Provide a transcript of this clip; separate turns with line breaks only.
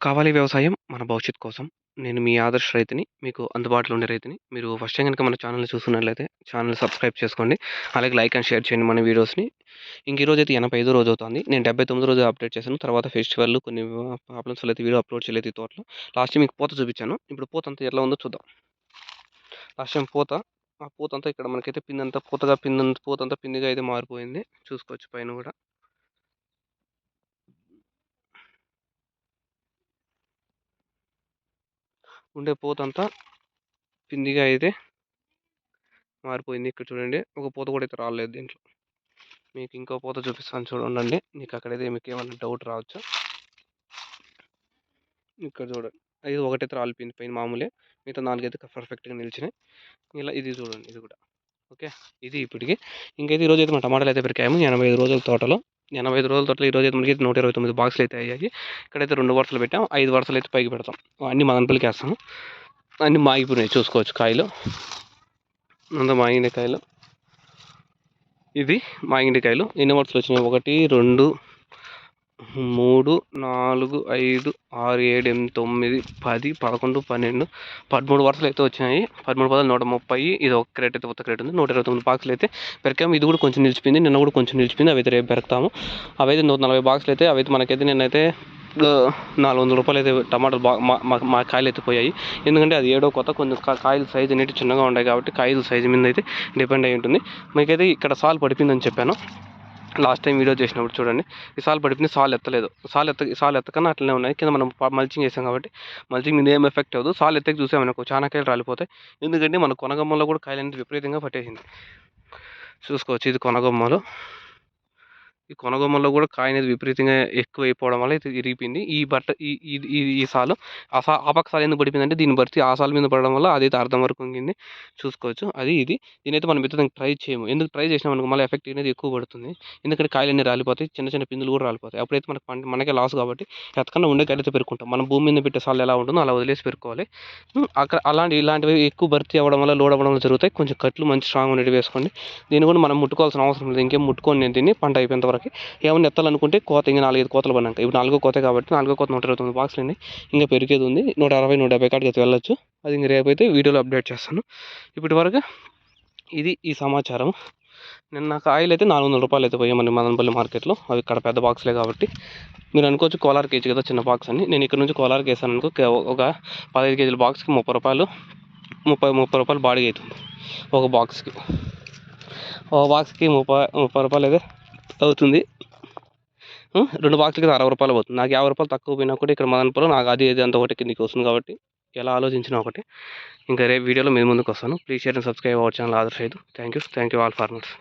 కావాలి వ్యవసాయం మన భవిష్యత్తు కోసం. నేను మీ ఆదర్శ రైతుని. మీకు అందుబాటులో ఉండే రైతుని. మీరు ఫస్ట్ టైమ్ గనుక మన ఛానెల్‌ని చూస్తున్నట్లయితే ఛానెల్ సబ్స్క్రైబ్ చేసుకోండి. అలాగే లైక్ అండ్ షేర్ చేయండి మన వీడియోస్‌ని. ఈరోజైతే 85 రోజవుతోంది. నేను 79 రోజు అప్డేట్ చేశాను. తర్వాత ఫెస్టివల్‌లు కొన్ని ప్రాబ్లమ్స్ వల్ల అయితే వీడియో అప్లోడ్ చేయలేదు ఈ తోటలో. లాస్ట్ టైమ్ మీకు పూత చూపించాను. ఇప్పుడు పూతంతా ఎట్లా ఉందో చూద్దాం. లాస్ట్ టైమ్ పూత, ఆ పూతంతా ఇక్కడ మనకైతే పిందంతా పూతంతా పిందిగా అయితే మారిపోయింది. చూసుకోవచ్చు పైన గూడా. ఉండే పూతంతా పిందిగా అయితే మారిపోయింది. ఇక్కడ చూడండి. ఒక పూత కూడా అయితే రాలేదు దీంట్లో. మీకు ఇంకో పూత చూపిస్తాను చూడండి. మీకు అక్కడైతే మీకేమన్నా డౌట్ రావచ్చు. ఇక్కడ చూడండి. ఇది ఒకటైతే రాలిపోయింది పైన మామూలే. మిగతా 4 అయితే పర్ఫెక్ట్‌గా నిలిచినాయి. ఇలా ఇది చూడండి ఇది కూడా. ఓకే. ఇది ఇప్పటికి. ఇంకైతే ఈరోజైతే మన టమాటాలు అయితే పెరికాము 85 రోజుల తోటలో. 85 రోజుల తోటలో ఈరోజైతే మనకి 129 బాక్సులు అయితే అయ్యాయి. ఇక్కడైతే 2 వరుసలు పెట్టాం. 5 వరుసలు అయితే పైకి పెడతాం. అన్నీ మదనపల్లికేస్తాము. అన్నీ మాగిపోయినాయి చూసుకోవచ్చు కాయలు. అంతా మాగిన కాయలు. ఇది మాగిండి కాయలు. ఎన్ని వరుసలు వచ్చినాయి? 1, 2, 3, 4, 5, 6, 7, 8, 9, 10, 11, 12, 13 వరుసలు అయితే వచ్చినాయి. 13 పదాలు 130. ఇది ఒక క్రేట్ అయితే కొత్త క్రేట్ ఉంది. 129 బాక్సులు అయితే పెరికాము. ఇది కూడా కొంచెం నిలిచిపోయింది. నిన్న కూడా కొంచెం నిలిచిపోయింది. అవి అయితే రేపు పెరకుతాము. అవైతే 140 బాక్సులు అయితే అవైతే మనకైతే నిన్నైతే 400 రూపాయలు అయితే టమాటాలు మా కాయలు అయితే పోయాయి. ఎందుకంటే అది ఏడో కొత్త కొంచెం కాయల సైజు అనేవి చిన్నగా ఉన్నాయి కాబట్టి కాయల సైజు మీద అయితే డిపెండ్ అయి ఉంటుంది. మీకైతే ఇక్కడ సాల్ పడిపోయిందని చెప్పాను లాస్ట్ టైం వీడియో చేసినప్పుడు చూడండి. ఈ సాల్ పడిపోయింది. సాల్ ఎత్తలేదు. సాల్ ఎత్తకన్నా అట్లనే ఉన్నాయి. కింద మనం మల్చింగ్ చేసాం కాబట్టి మల్చింగ్ మీద ఏం ఎఫెక్ట్ అవ్వదు. సాల్ ఎత్తకి చూసామనుకో చాలా కాయలు రాలిపోతాయి. ఎందుకంటే మన కొనగమ్మలో కూడా కాయలు అనేది విపరీతంగా పట్టేసింది. చూసుకోవచ్చు ఇది కొనగమ్మలో. ఈ కొనగొమ్మలో కూడా కాయ అనేది విపరీతంగా ఎక్కువ అయిపోవడం వల్ల ఇది ఇరిగిపోయింది. ఈ సాలు ఆ పక్క సాలు ఎందుకు పడిపోయిందంటే దీన్ని బట్టి ఆ సాలు మీద పడడం వల్ల అదైతే అర్థం వరకు వంగింది. చూసుకోవచ్చు అది ఇది. దీనైతే మనం విత్తనానికి ట్రై చేయము. ఎందుకు ట్రై చేసినామనుకో మళ్ళీ ఎఫెక్ట్ అనేది ఎక్కువ పడుతుంది. ఎందుకంటే కాయలన్నీ రాలిపోతాయి. చిన్న చిన్న పిందులు కూడా రాలిపోతాయి. అప్పుడైతే మనకే లాస్ కాబట్టి ఎత్తకన్నా ఉండే కాయలైతే పెరుక్కుంటాం. మనం భూమి మీద పెట్టే సాలు ఎలా ఉంటుందో అలా వదిలేసి పెరుక్కోవాలి. అక్కడ ఇలాంటివి ఎక్కువ భర్తీ అవ్వడం వల్ల లోడ్ అవ్వడం వల్ల జరుగుతాయి. కొంచెం కట్లు మంచి స్ట్రాంగ్ ఉండేవి వేసుకోండి. దీన్ని కూడా మనం ముట్టుకోవాల్సిన అవసరం లేదు. ఇంకేం ముట్టుకొని నేను దీన్ని పంట అయిపోయేంత వరకు ఏమన్నా ఎత్తాలనుకుంటే కోత ఇంకా 4-5 కోతలు పడినాక ఇప్పుడు 4వ కోత కాబట్టి 4వ కోత 129 బాక్సులు అండి. ఇంకా పెరిగేది ఉంది. 160-170 కాడికి అయితే వెళ్ళొచ్చు. అది ఇంక రేపైతే వీడియోలో అప్డేట్ చేస్తాను. ఇప్పటి వరకు ఇది ఈ సమాచారం. నిన్న కాయలు అయితే 400 రూపాయలు అయితే పోయామండి మదనపల్లి మార్కెట్లో. అవి ఇక్కడ పెద్ద బాక్సులే కాబట్టి మీరు అనుకోవచ్చు కోలార్కి వేయచ్చు కదా చిన్న బాక్స్ అని. నేను ఇక్కడ నుంచి కోలార్కి వేసాను అనుకో ఒక 15 కేజీల బాక్స్కి 30 రూపాయలు 30 రూపాయలు బాడీ అవుతుంది ఒక బాక్స్కి. ఒక బాక్స్కి 30 రూపాయలు అయితే అవుతుంది. 2 బాక్సులకి 60 రూపాయలు పోతుంది. నాకు 50 రూపాయలు తక్కువ పోయినా కూడా ఇక్కడ మదనపల్లిలో నాకు అది ఇది అంతా ఒకటి కిందికి వస్తుంది కాబట్టి ఎలా ఆలోచించినా ఒకటి. ఇంకా రేపు వీడియోలో మీ ముందుకు వస్తాను. Please share and subscribe our channel Adarsh రైతు. Thank you all farmers.